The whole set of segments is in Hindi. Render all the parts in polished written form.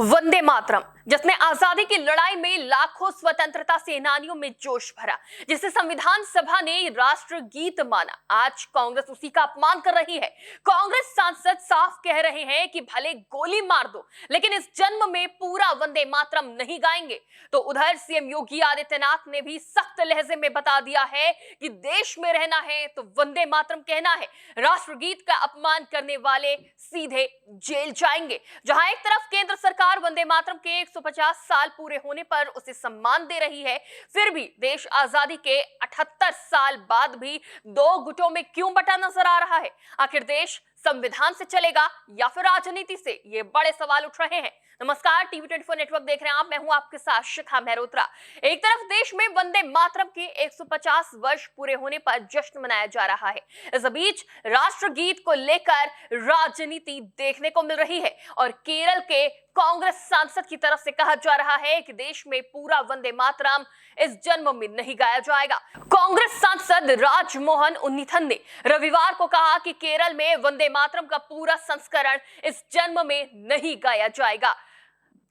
वंदे मातरम, जिसने आजादी की लड़ाई में लाखों स्वतंत्रता सेनानियों में जोश भरा, जिसे संविधान सभा ने राष्ट्र गीत माना, आज कांग्रेस उसी का अपमान कर रही है। कांग्रेस सांसद साफ कह रहे हैं कि भले गोली मार दो, लेकिन इस जन्म में पूरा वंदे मातरम नहीं गाएंगे। तो उधर सीएम योगी आदित्यनाथ ने भी सख्त लहजे में बता दिया है कि देश में रहना है तो वंदे मातरम कहना है। राष्ट्रगीत का अपमान करने वाले सीधे जेल जाएंगे। जहां एक तरफ केंद्र सरकार वंदे मातरम के 150 साल पूरे होने पर उसे सम्मान दे रही है, फिर भी देश आजादी के 78 साल बाद भी दो गुटों में क्यों बटा नजर आ रहा है? आखिर देश संविधान से चलेगा या फिर राजनीति से? ये बड़े सवाल उठ रहे हैं। नमस्कार, टीवी 24 नेटवर्क देख रहे हैं आप, मैं हूं आपके साथ शिखा मेहरोत्रा। एक तरफ देश में वंदे मातरम के 150 वर्ष पूरे होने पर जश्न मनाया जा रहा है, इस बीच राष्ट्रगीत को लेकर राजनीति देखने को मिल रही है और केरल के कांग्रेस सांसद की तरफ से कहा जा रहा है कि देश में पूरा वंदे मातरम इस जन्म में नहीं गाया जाएगा। कांग्रेस सांसद राजमोहन उन्नीथन ने रविवार को कहा कि केरल में वंदे मातरम का पूरा संस्करण इस जन्म में नहीं गाया जाएगा।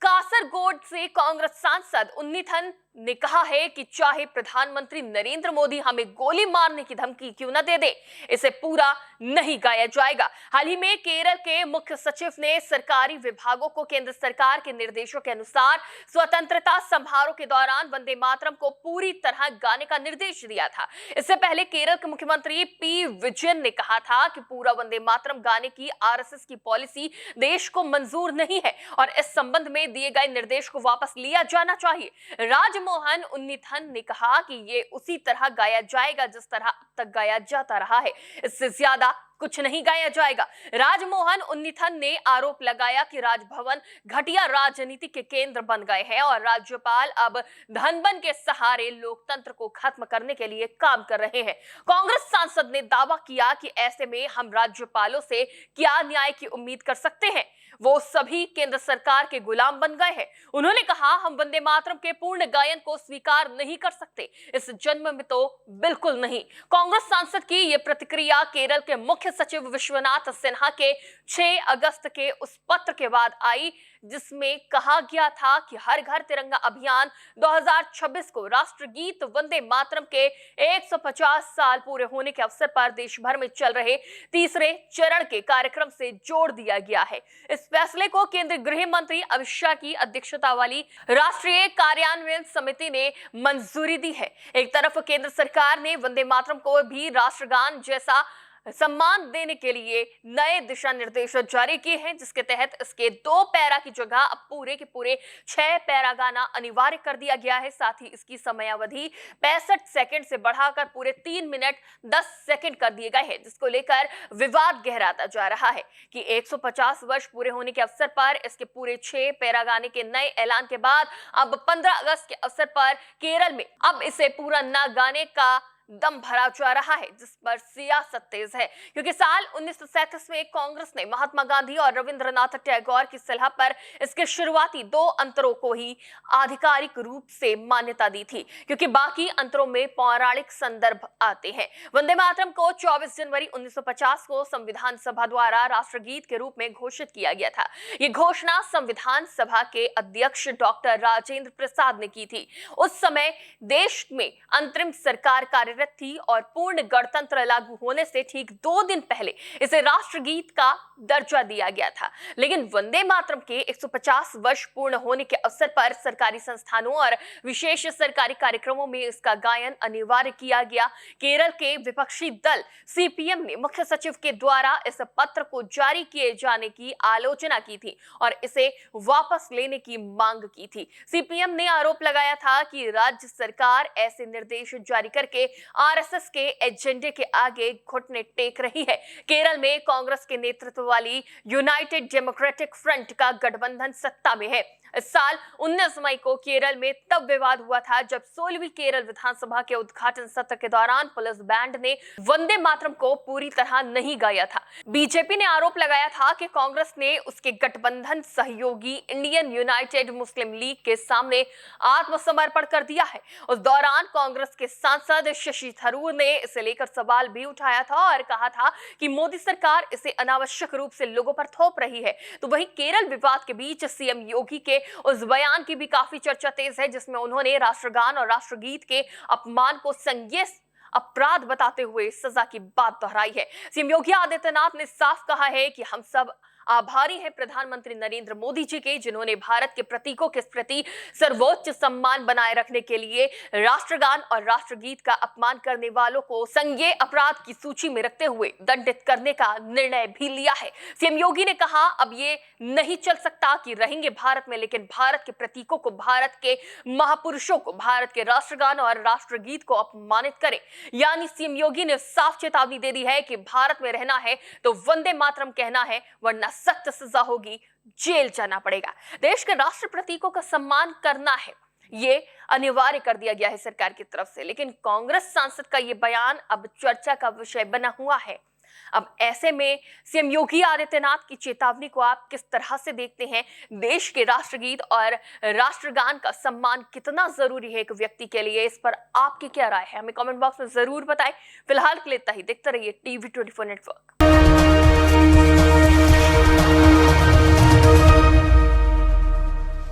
कासरगोड से कांग्रेस सांसद उन्नीथन ने कहा है कि चाहे प्रधानमंत्री नरेंद्र मोदी हमें गोली मारने की धमकी क्यों न दे दे, इसे पूरा नहीं गाया जाएगा। हाल ही में केरल के मुख्य सचिव ने सरकारी विभागों को केंद्र सरकार के निर्देशों के अनुसार स्वतंत्रता समारोह के दौरान वंदे मातरम को पूरी तरह गाने का निर्देश दिया था। इससे पहले केरल के मुख्यमंत्री पी विजयन ने कहा था कि पूरा वंदे मातरम गाने की आरएसएस की पॉलिसी देश को मंजूर नहीं है और इस संबंध में दिए गए निर्देश को वापस लिया जाना चाहिए। राजमोहन उन्नीथन ने कहा कि ये उसी तरह गाया जाएगा जिस तरह अब तक गाया जाता रहा है, इससे ज्यादा कुछ नहीं गाया जाएगा। राजमोहन उन्नीथन ने आरोप लगाया कि राजभवन घटिया राजनीति के केंद्र बन गए हैं और राज्यपाल अब धनबन के सहारे लोकतंत्र को खत्म करने के लिए काम कर रहे हैं। कांग्रेस सांसद ने दावा किया कि ऐसे में हम राज्यपालों से क्या न्याय की उम्मीद कर सकते हैं? वो सभी केंद्र सरकार के गुलाम बन गए हैं। उन्होंने कहा, हम वंदे मातरम के पूर्ण गायन को स्वीकार नहीं कर सकते, इस जन्म में तो बिल्कुल नहीं। कांग्रेस सांसद की यह प्रतिक्रिया केरल के मुख्य सचिव विश्वनाथ सिन्हा के 6 अगस्त के उस पत्र के बाद आई जिसमें कहा गया था कि हर घर तिरंगा अभियान 2026 को राष्ट्रगीत वंदे मातरम के 150 साल पूरे होने के अवसर पर देश भर में चल रहे तीसरे चरण के कार्यक्रम से जोड़ दिया गया है। इस फैसले को केंद्रीय गृह मंत्री अमित शाह की अध्यक्षता वाली राष्ट्रीय कार्यान्वयन समिति ने मंजूरी दी है। एक तरफ केंद्र सरकार ने वंदे मातरम को भी राष्ट्रगान जैसा सम्मान देने के लिए नए दिशा निर्देश जारी किए हैं, जिसके तहत इसके 2 पैरा की जगह अब पूरे के पूरे 6 पैरा गाना अनिवार्य कर दिया गया है। साथ ही इसकी समयावधि 65 सेकंड से बढ़ाकर पूरे 3 मिनट 10 सेकंड कर दिए गए हैं, जिसको लेकर विवाद गहराता जा रहा है कि 150 वर्ष पूरे होने के अवसर पर इसके पूरे 6 पैरा गाने के नए ऐलान के बाद अब 15 अगस्त के अवसर पर केरल में अब इसे पूरा न गाने का दम भरा जा रहा है, जिस पर सियासत तेज है क्योंकि साल 1937 में कांग्रेस ने महात्मा गांधी और रविंद्रनाथ टैगोर की सलाह पर इसके शुरुआती 2 अंतरों को ही आधिकारिक रूप से मान्यता दी थी, क्योंकि बाकी अंतरों में पौराणिक संदर्भ आते हैं। वंदे मातरम को 24 जनवरी 1950 को संविधान सभा द्वारा राष्ट्रगीत के रूप में घोषित किया गया था। ये घोषणा संविधान सभा के अध्यक्ष डॉक्टर राजेंद्र प्रसाद ने की थी। उस समय देश में अंतरिम सरकार कार्य थी और पूर्ण गणतंत्र लागू होने से ठीक 2 दिन पहले इसे राष्ट्रगीत का दर्जा दिया गया था। लेकिन वंदे मातरम के 150 वर्ष पूर्ण होने के अवसर पर सरकारी संस्थानों और विशेष सरकारी कार्यक्रमों में इसका गायन अनिवार्य किया गया। केरल के विपक्षी दल सीपीएम ने मुख्य सचिव के द्वारा इस पत्र को जारी किए जाने की आलोचना की थी और इसे वापस लेने की मांग की थी। सीपीएम ने आरोप लगाया था कि राज्य सरकार ऐसे निर्देश जारी करके आरएसएस के एजेंडे के आगे घुटने टेक रही है। केरल में कांग्रेस के नेतृत्व वाली यूनाइटेड डेमोक्रेटिक फ्रंट का गठबंधन सत्ता में है। इस साल 19 मई को केरल में तब विवाद हुआ था जब 16वीं केरल विधानसभा के उद्घाटन सत्र के दौरान पुलिस बैंड ने वंदे मातरम को पूरी तरह नहीं गाया था। बीजेपी ने आरोप लगाया था कि कांग्रेस ने उसके गठबंधन सहयोगी इंडियन यूनाइटेड मुस्लिम लीग के सामने आत्मसमर्पण कर दिया है। उस दौरान कांग्रेस के सांसद शशि थरूर ने इसे लेकर सवाल भी उठाया था और कहा था कि मोदी सरकार इसे अनावश्यक रूप से लोगों पर थोप रही है। तो वहीं केरल विवाद के बीच सीएम योगी के उस बयान की भी काफी चर्चा तेज है, जिसमें उन्होंने राष्ट्रगान और राष्ट्रगीत के अपमान को संज्ञेय अपराध बताते हुए सजा की बात दोहराई है। सीएम योगी आदित्यनाथ ने साफ कहा है कि हम सब आभारी हैं प्रधानमंत्री नरेंद्र मोदी जी के, जिन्होंने भारत के प्रतीकों के प्रति सर्वोच्च सम्मान बनाए रखने के लिए राष्ट्रगान और राष्ट्रगीत का अपमान करने वालों को संज्ञेय अपराध की सूची में रखते हुए दंडित करने का निर्णय भी लिया है। सीएम योगी ने कहा, अब ये नहीं चल सकता कि रहेंगे भारत में लेकिन भारत के प्रतीकों को, भारत के महापुरुषों को, भारत के राष्ट्रगान और राष्ट्रगीत को अपमानित करें। यानी सीएम योगी ने साफ चेतावनी दे दी है कि भारत में रहना है तो वंदे मातरम कहना है, वरना सख्त सजा होगी, जेल जाना पड़ेगा। देश के राष्ट्र प्रतीकों का सम्मान करना है, ये अनिवार्य कर दिया गया है सरकार की तरफ से। लेकिन कांग्रेस सांसद का ये बयान अब चर्चा का विषय बना हुआ है। अब ऐसे में सीएम योगी आदित्यनाथ की चेतावनी को आप किस तरह से देखते हैं? देश के राष्ट्रगीत और राष्ट्रगान का सम्मान कितना जरूरी है एक व्यक्ति के लिए? इस पर आपकी क्या राय है? हमें कमेंट बॉक्स में जरूर बताएं। फिलहाल के लिए इतना ही। देखते रहिए टीवी 24 नेटवर्क।